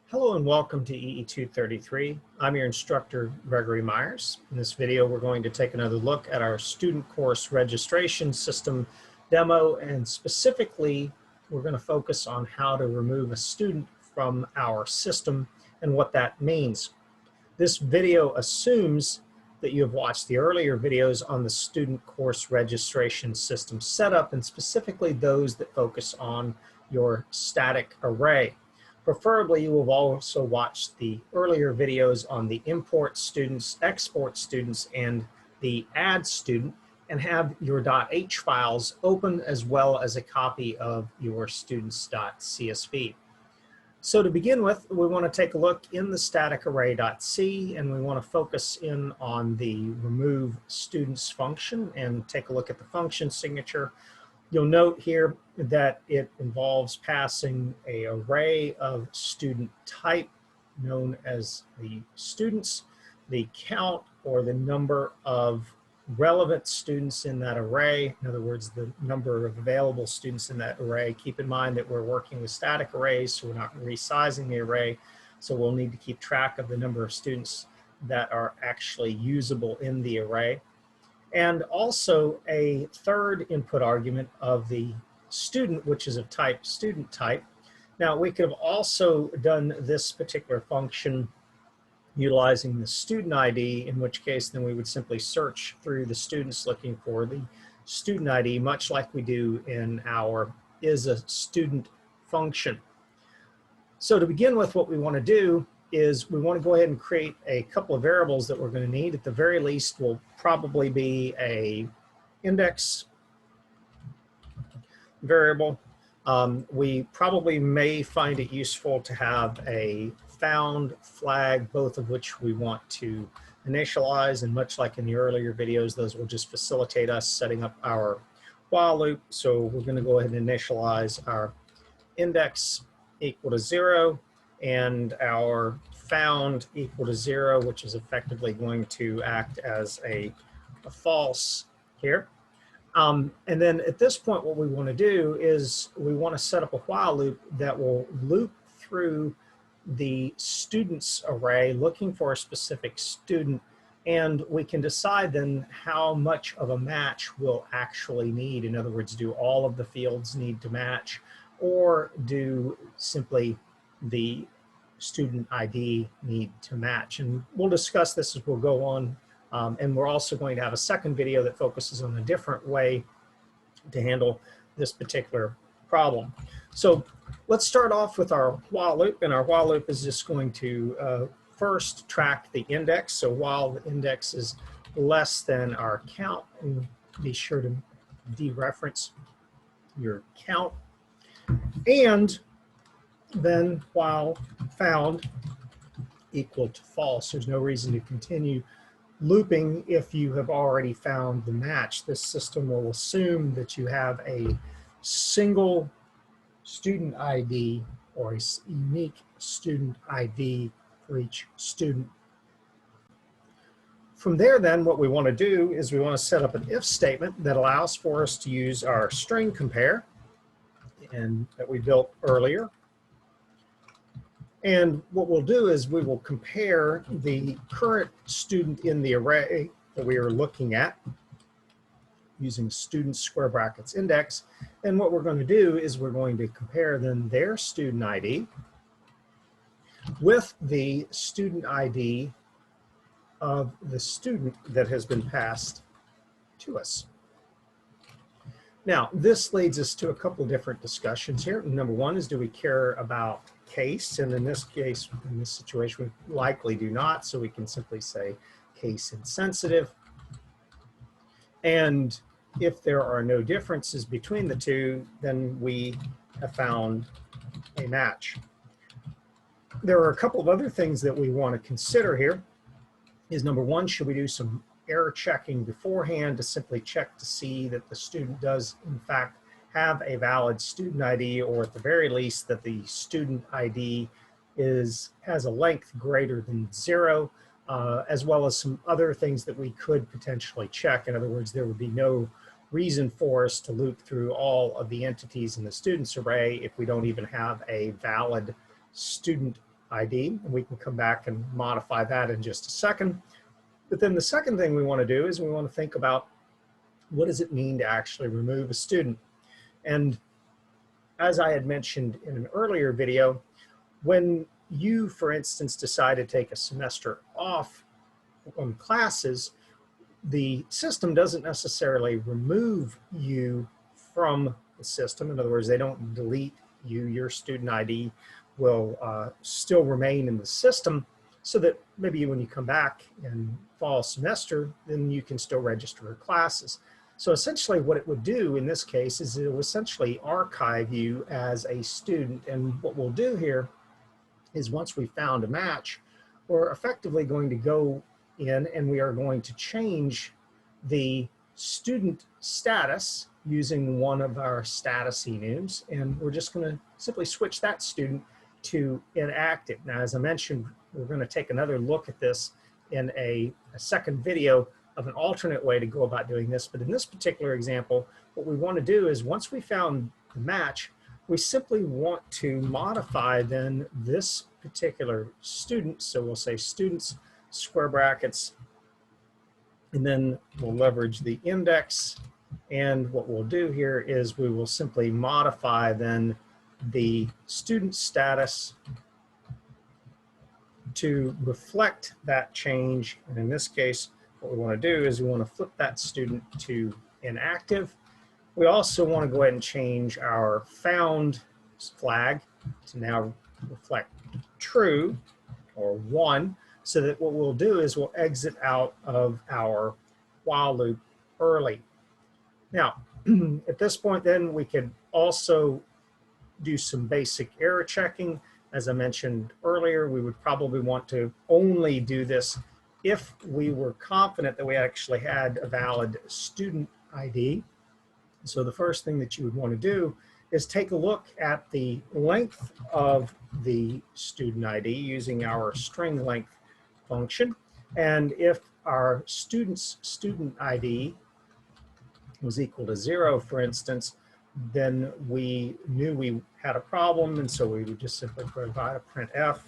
Hello and welcome to EE233. I'm your instructor, Gregory Myers. In this video, we're going to take another look at our student course registration system demo, and specifically, we're going to focus on how to remove a student from our system and what that means. This video assumes that you have watched the earlier videos on the student course registration system setup, and specifically those that focus on your static array. Preferably, you will also watch the earlier videos on the import students, export students, and the add student, and have your .h files open as well as a copy of your students.csv. So to begin with, we want to take a look in the StaticArray.c, and we want to focus in on the remove students function and take a look at the function signature. You'll note here that it involves passing an array of student type known as the students, the count or the number of relevant students in that array, in other words, the number of available students in that array. Keep in mind that we're working with static arrays, so we're not resizing the array, so we'll need to keep track of the number of students that are actually usable in the array. And also a third input argument of the student, which is of type student type. Now, we could have also done this particular function utilizing the student ID, in which case then we would simply search through the students looking for the student ID, much like we do in our isAStudent function. So to begin with, what we want to do is we want to go ahead and create a couple of variables that we're going to need. At the very least, will probably be a index variable. We probably may find it useful to have a found flag, both of which we want to initialize, and much like in the earlier videos, those will just facilitate us setting up our while loop. So we're going to go ahead and initialize our index equal to 0 and our found equal to 0, which is effectively going to act as a false here. And then at this point, what we want to do is we want to set up a while loop that will loop through the students array looking for a specific student, and we can decide then how much of a match we'll actually need. In other words, do all of the fields need to match, or do simply the student ID need to match? And we'll discuss this as we'll go on. And we're also going to have a second video that focuses on a different way to handle this particular problem. So let's start off with our while loop, and our while loop is just going to first track the index. So while the index is less than our count, and be sure to dereference your count, and then while found equal to false. There's no reason to continue looping if you have already found the match. This system will assume that you have a single student ID or a unique student ID for each student. From there, then, what we want to do is we want to set up an if statement that allows for us to use our string compare and that we built earlier. And what we'll do is we will compare the current student in the array that we are looking at using student square brackets index. And what we're going to do is we're going to compare then their student ID with the student ID of the student that has been passed to us. Now, this leads us to a couple of different discussions here. Number one is, do we care about case? And in this case, in this situation, we likely do not, so we can simply say case insensitive. And if there are no differences between the two, then we have found a match. There are a couple of other things that we want to consider here. Is number one, should we do some error checking beforehand to simply check to see that the student does in fact have a valid student ID, or at the very least that the student ID has a length greater than 0, as well as some other things that we could potentially check. In other words, there would be no reason for us to loop through all of the entities in the students array if we don't even have a valid student ID. And we can come back and modify that in just a second. But then the second thing we want to do is we want to think about what does it mean to actually remove a student. And as I had mentioned in an earlier video, when you, for instance, decide to take a semester off on classes, the system doesn't necessarily remove you from the system. In other words, they don't delete you. Your student ID will still remain in the system, so that maybe when you come back in fall semester, then you can still register for classes. So essentially what it would do in this case is it will essentially archive you as a student. And what we'll do here is once we found a match, we're effectively going to go in and we are going to change the student status using one of our status enums, and we're just going to simply switch that student to inactive. Now, as I mentioned, we're going to take another look at this in a second video of an alternate way to go about doing this. But in this particular example, what we want to do is once we found the match, we simply want to modify then this particular student. So we'll say students, square brackets, and then we'll leverage the index. And what we'll do here is we will simply modify then the student status to reflect that change. And in this case, what we want to do is we want to flip that student to inactive. We also want to go ahead and change our found flag to now reflect true or 1, so that what we'll do is we'll exit out of our while loop early. Now, at this point then we could also do some basic error checking. As I mentioned earlier, we would probably want to only do this if we were confident that we actually had a valid student ID. So the first thing that you would want to do is take a look at the length of the student ID using our string length function. And if our student's student ID was equal to 0, for instance, then we knew we had a problem, and so we would just simply provide a printf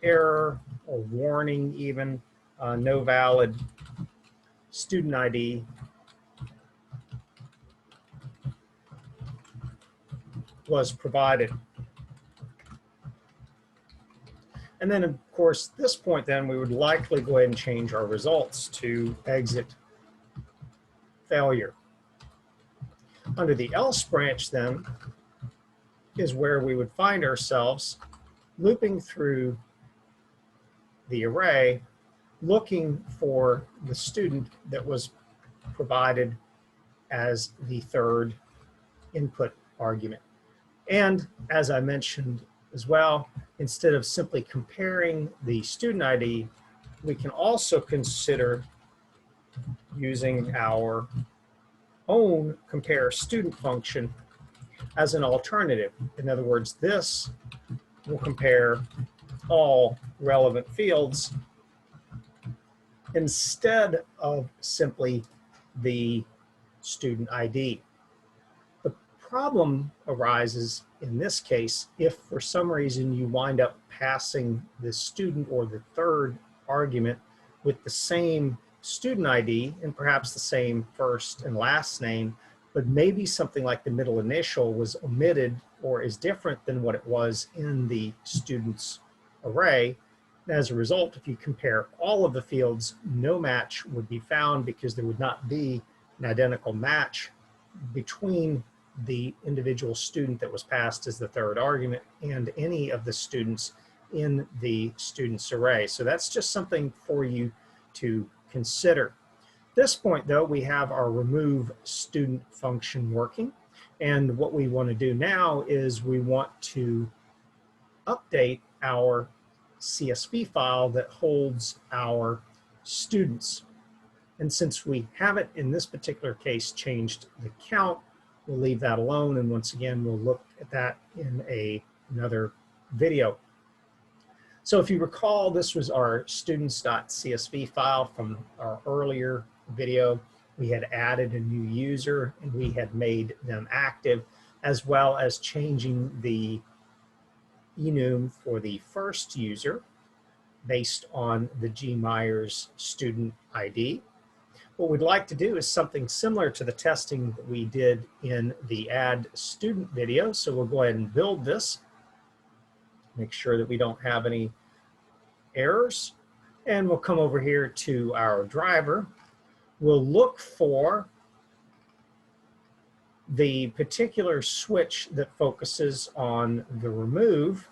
error or warning even, no valid student ID was provided. And then, of course, at this point then we would likely go ahead and change our results to exit failure. Under the else branch then is where we would find ourselves looping through the array, looking for the student that was provided as the third input argument. And as I mentioned as well, instead of simply comparing the student ID, we can also consider using our own compare student function as an alternative. In other words, this will compare all relevant fields instead of simply the student ID. The problem arises in this case if for some reason you wind up passing the student or the third argument with the same student ID and perhaps the same first and last name, but maybe something like the middle initial was omitted or is different than what it was in the student's array. And as a result, if you compare all of the fields, no match would be found because there would not be an identical match between the individual student that was passed as the third argument and any of the students in the student's array. So that's just something for you to consider. At this point though, we have our remove student function working, and what we want to do now is we want to update our CSV file that holds our students. And since we haven't in this particular case changed the count, we'll leave that alone, and once again we'll look at that in another video. So if you recall, this was our students.csv file from our earlier video. We had added a new user and we had made them active, as well as changing the enum for the first user based on the G. Myers student ID. What we'd like to do is something similar to the testing that we did in the add student video. So we'll go ahead and build this, make sure that we don't have any errors. And we'll come over here to our driver. We'll look for the particular switch that focuses on the remove.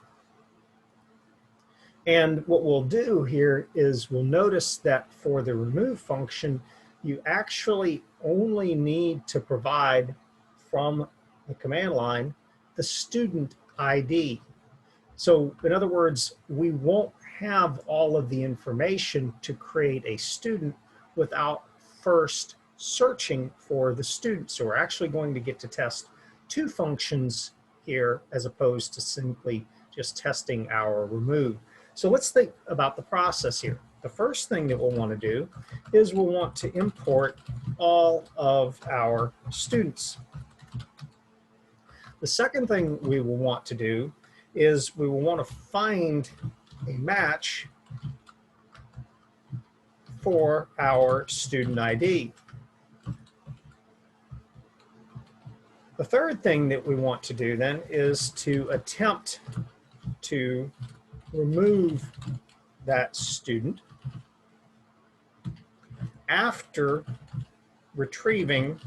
And what we'll do here is we'll notice that for the remove function, you actually only need to provide from the command line the student ID. So in other words, we won't have all of the information to create a student without first searching for the student. So we're actually going to get to test two functions here as opposed to simply just testing our remove. So let's think about the process here. The first thing that we'll want to do is we'll want to import all of our students. The second thing we will want to do is we will want to find a match for our student ID. The third thing that we want to do then is to attempt to remove that student after retrieving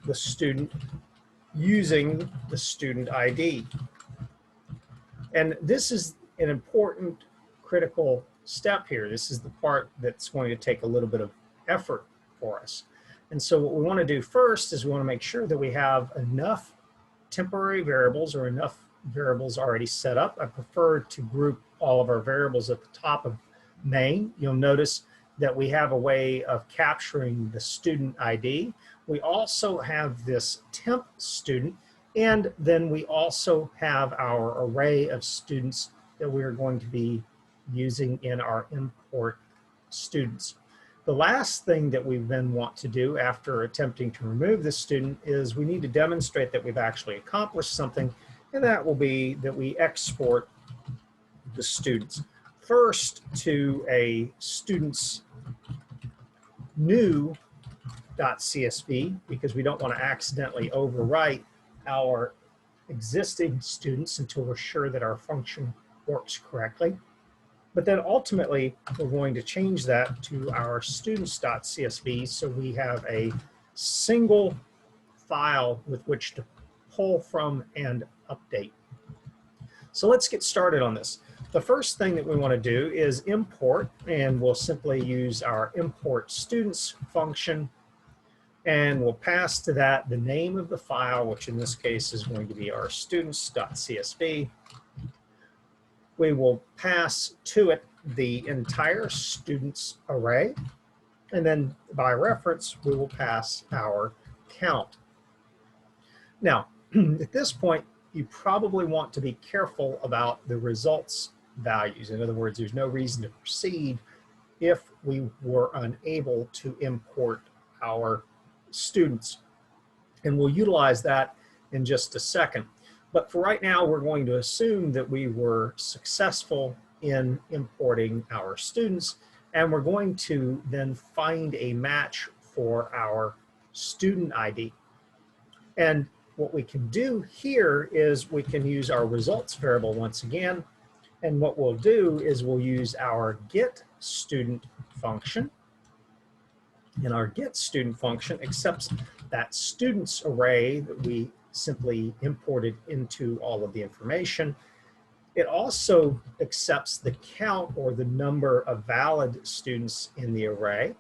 the student using the student ID. And this is an important critical step here. This is the part that's going to take a little bit of effort for us. And so what we want to do first is we want to make sure that we have enough temporary variables or enough variables already set up. I prefer to group all of our variables at the top of main. You'll notice that we have a way of capturing the student ID. We also have this temp student, and then we also have our array of students that we're going to be using in our import students. The last thing that we then want to do after attempting to remove this student is we need to demonstrate that we've actually accomplished something, and that will be that we export the students first to a students new.csv because we don't want to accidentally overwrite our existing students until we're sure that our function works correctly. But then ultimately, we're going to change that to our students.csv so we have a single file with which to pull from and update. So let's get started on this. The first thing that we want to do is import, and we'll simply use our import students function, and we'll pass to that the name of the file, which in this case is going to be our students.csv. We will pass to it the entire students array, and then by reference, we will pass our count. Now, at this point, you probably want to be careful about the results values. In other words, there's no reason to proceed if we were unable to import our students. And we'll utilize that in just a second. But for right now, we're going to assume that we were successful in importing our students, and we're going to then find a match for our student ID. And what we can do here is we can use our results variable once again, and what we'll do is we'll use our get student function, and our get student function accepts that students array that we simply imported into all of the information. It also accepts the count or the number of valid students in the array.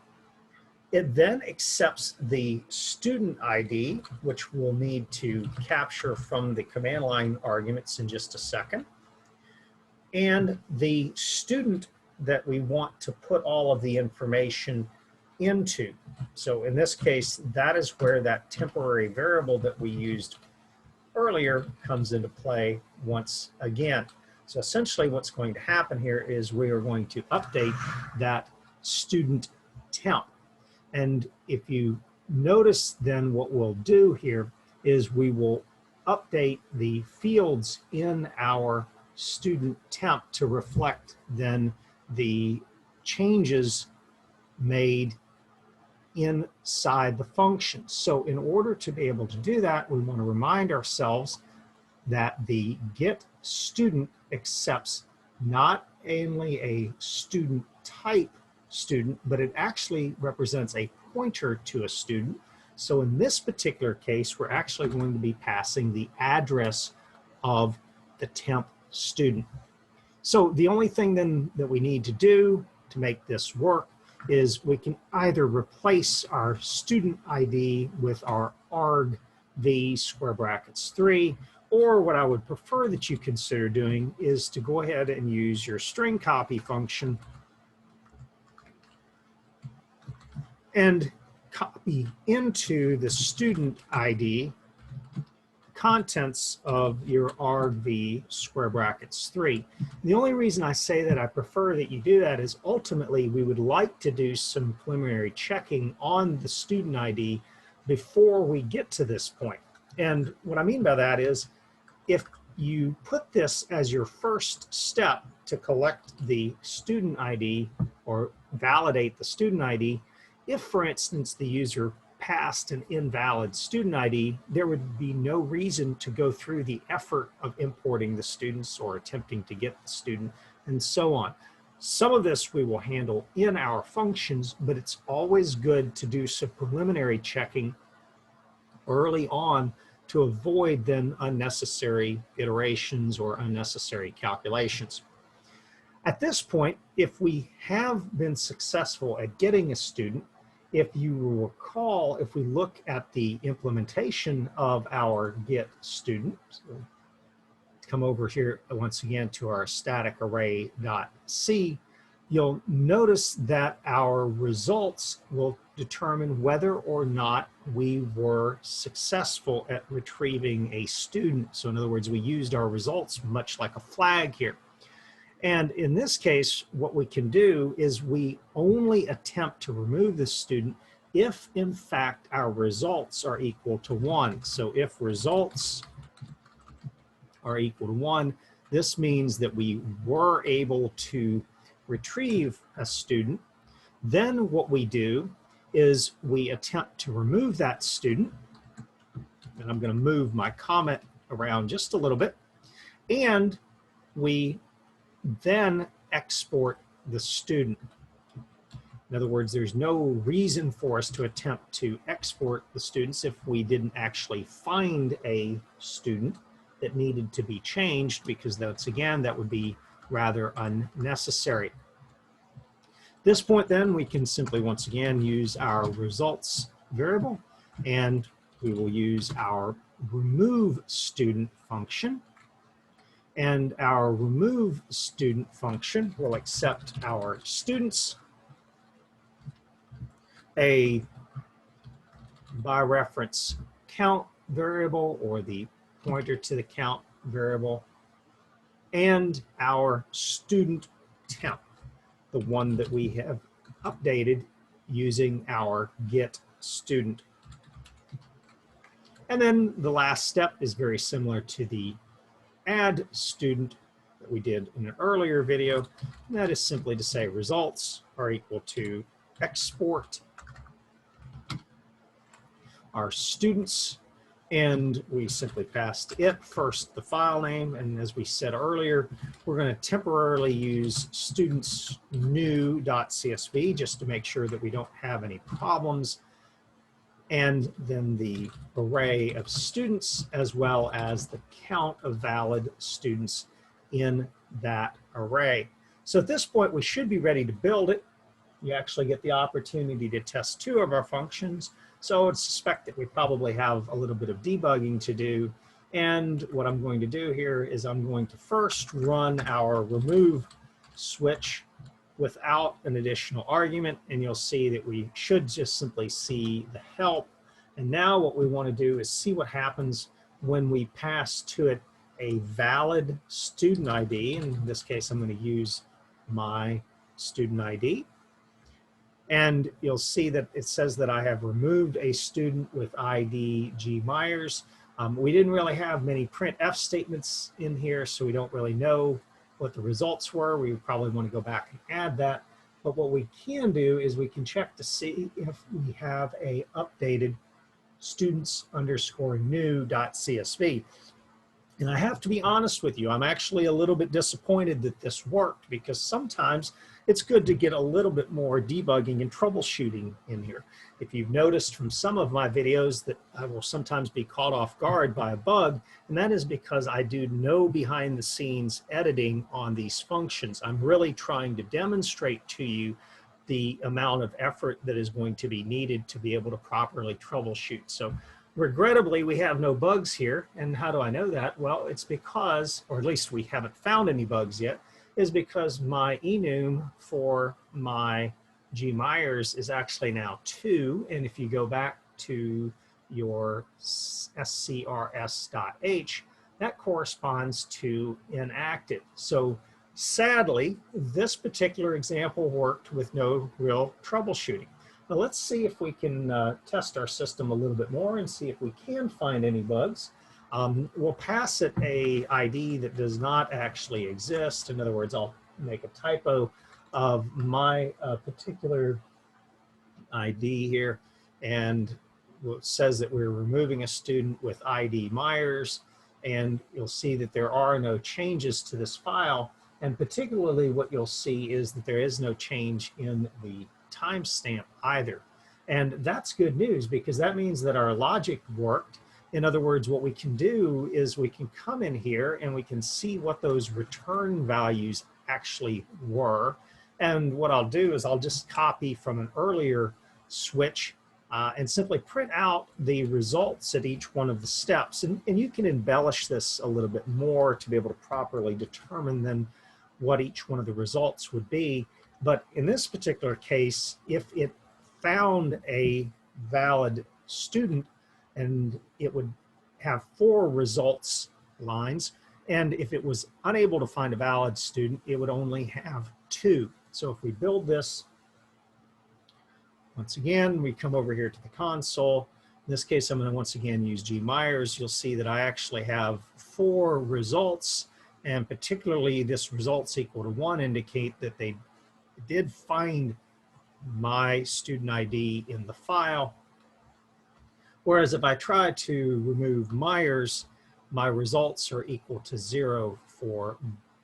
It then accepts the student ID, which we'll need to capture from the command line arguments in just a second. And the student that we want to put all of the information into. So in this case, that is where that temporary variable that we used earlier comes into play once again. So essentially what's going to happen here is we are going to update that student temp. And if you notice then what we'll do here is we will update the fields in our student temp to reflect then the changes made inside the function. So in order to be able to do that, we want to remind ourselves that the get student accepts not only a student type student, but it actually represents a pointer to a student. So in this particular case, we're actually going to be passing the address of the temp student. So the only thing then that we need to do to make this work is we can either replace our student ID with our argv square brackets 3, or what I would prefer that you consider doing is to go ahead and use your string copy function and copy into the student ID contents of your argv square brackets 3. The only reason I say that I prefer that you do that is ultimately we would like to do some preliminary checking on the student ID before we get to this point. And what I mean by that is if you put this as your first step to collect the student ID or validate the student ID, if, for instance, the user passed an invalid student ID, there would be no reason to go through the effort of importing the students or attempting to get the student and so on. Some of this we will handle in our functions, but it's always good to do some preliminary checking early on to avoid then unnecessary iterations or unnecessary calculations. At this point, if we have been successful at getting a student, if you will recall, if we look at the implementation of our get student, so come over here once again to our StaticArray.c, you'll notice that our results will determine whether or not we were successful at retrieving a student. So in other words, we used our results much like a flag here. And in this case, what we can do is we only attempt to remove the student if, in fact, our results are equal to 1. So if results are equal to 1, this means that we were able to retrieve a student. Then what we do is we attempt to remove that student. And I'm going to move my comment around just a little bit. And we then export the student. In other words, there's no reason for us to attempt to export the students if we didn't actually find a student that needed to be changed, because that's, again, that would be rather unnecessary. At this point then, we can simply once again use our results variable, and we will use our remove student function. And our remove student function will accept our students, a by reference count variable or the pointer to the count variable, and our student temp, the one that we have updated using our get student. And then the last step is very similar to the add student that we did in an earlier video, and that is simply to say results are equal to export our students, and we simply passed it first the file name, and as we said earlier, we're going to temporarily use students new.csv just to make sure that we don't have any problems, and then the array of students as well as the count of valid students in that array. So at this point, we should be ready to build it. You actually get the opportunity to test 2 of our functions. So I would suspect that we probably have a little bit of debugging to do. And what I'm going to do here is I'm going to first run our remove switch without an additional argument, and you'll see that we should just simply see the help. And now what we want to do is see what happens when we pass to it a valid student ID. In this case, I'm going to use my student ID. And you'll see that it says that I have removed a student with ID G. Myers. We didn't really have many printf statements in here, so we don't really know what the results were. We would probably want to go back and add that. But what we can do is we can check to see if we have a updated students_new.csv. And I have to be honest with you, I'm actually a little bit disappointed that this worked, because sometimes it's good to get a little bit more debugging and troubleshooting in here. If you've noticed from some of my videos that I will sometimes be caught off guard by a bug, and that is because I do no behind the scenes editing on these functions. I'm really trying to demonstrate to you the amount of effort that is going to be needed to be able to properly troubleshoot. So regrettably, we have no bugs here. And how do I know that? Well, it's because, or at least we haven't found any bugs yet, is because my enum for my gmyers is actually now 2. And if you go back to your scrs.h, that corresponds to inactive. So sadly, this particular example worked with no real troubleshooting. Now let's see if we can test our system a little bit more and see if we can find any bugs. We'll pass it a ID that does not actually exist. In other words, I'll make a typo of my particular ID here, and it says that we're removing a student with ID Myers, and you'll see that there are no changes to this file, and particularly what you'll see is that there is no change in the timestamp either. And that's good news, because that means that our logic worked. In other words, what we can do is we can come in here and we can see what those return values actually were. And what I'll do is I'll just copy from an earlier switch and simply print out the results at each one of the steps. And you can embellish this a little bit more to be able to properly determine then what each one of the results would be. But in this particular case, if it found a valid student, and it would have 4 results lines, and if it was unable to find a valid student, it would only have 2. So if we build this, once again, we come over here to the console. In this case, I'm going to once again use gmyers. You'll see that I actually have 4 results, and particularly this results equal to 1 indicate that they did find my student ID in the file. Whereas if I try to remove Myers, my results are equal to 0 for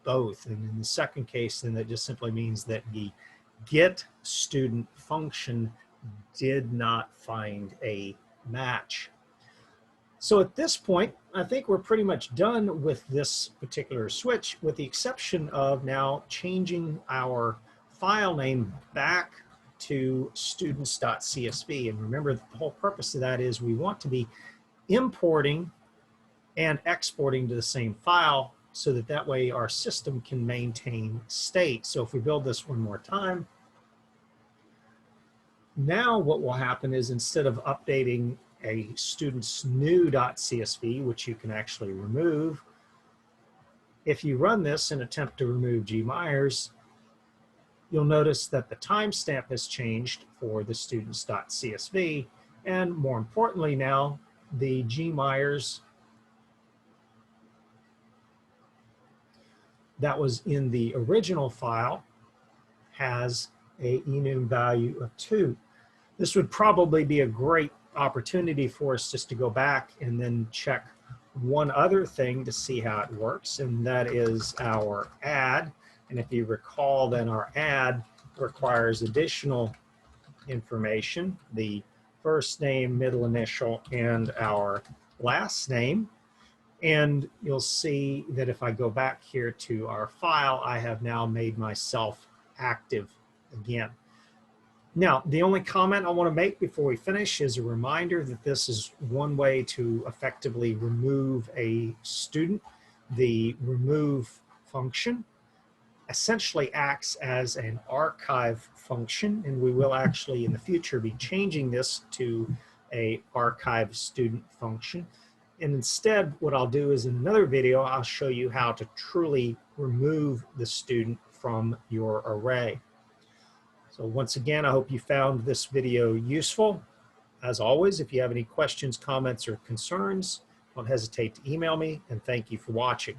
both. And in the second case, then that just simply means that the getStudent function did not find a match. So at this point, I think we're pretty much done with this particular switch, with the exception of now changing our file name back to students.csv. And remember, the whole purpose of that is we want to be importing and exporting to the same file, so that that way our system can maintain state. So if we build this one more time, now what will happen is, instead of updating a students new.csv, which you can actually remove, if you run this and attempt to remove gmyers, you'll notice that the timestamp has changed for the students.csv, and more importantly now, the gmyers that was in the original file has a enum value of 2. This would probably be a great opportunity for us just to go back and then check one other thing to see how it works, and that is our add. And if you recall, then our add requires additional information, the first name, middle initial, and our last name. And you'll see that if I go back here to our file, I have now made myself active again. Now, the only comment I want to make before we finish is a reminder that this is one way to effectively remove a student. The remove function essentially acts as an archive function, and we will actually in the future be changing this to a archive student function. And instead, what I'll do is in another video, I'll show you how to truly remove the student from your array. So once again, I hope you found this video useful. As always, if you have any questions, comments, or concerns, Don't hesitate to email me, and thank you for watching.